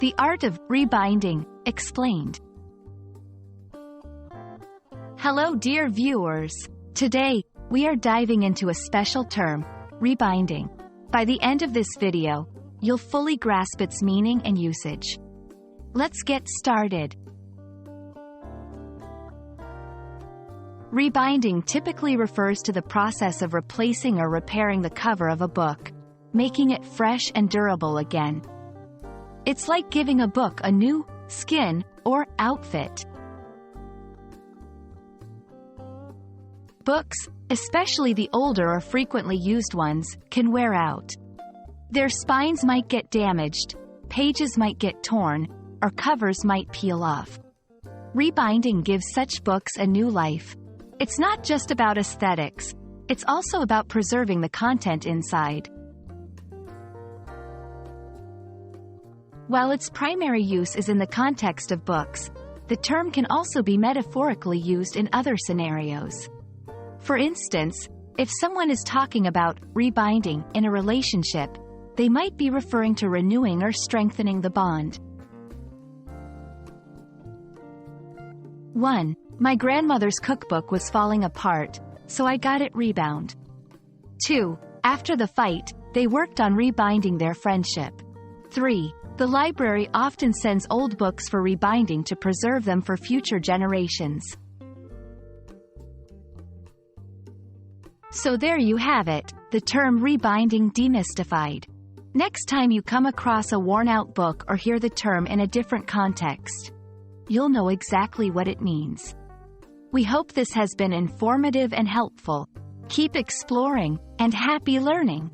The Art of Rebinding, explained. Hello dear viewers. Today, we are diving into a special term, rebinding. By the end of this video, you'll fully grasp its meaning and usage. Let's get started. Rebinding typically refers to the process of replacing or repairing the cover of a book, making it fresh and durable again. It's like giving a book a new skin or outfit. Books, especially the older or frequently used ones, can wear out. Their spines might get damaged, pages might get torn, or covers might peel off. Rebinding gives such books a new life. It's not just about aesthetics, it's also about preserving the content inside. While its primary use is in the context of books, the term can also be metaphorically used in other scenarios. For instance, if someone is talking about rebinding in a relationship, they might be referring to renewing or strengthening the bond. 1. My grandmother's cookbook was falling apart, so I got it rebound. 2. After the fight, they worked on rebinding their friendship. 3. The library often sends old books for rebinding to preserve them for future generations. So there you have it, the term rebinding demystified. Next time you come across a worn-out book or hear the term in a different context, you'll know exactly what it means. We hope this has been informative and helpful. Keep exploring, and happy learning!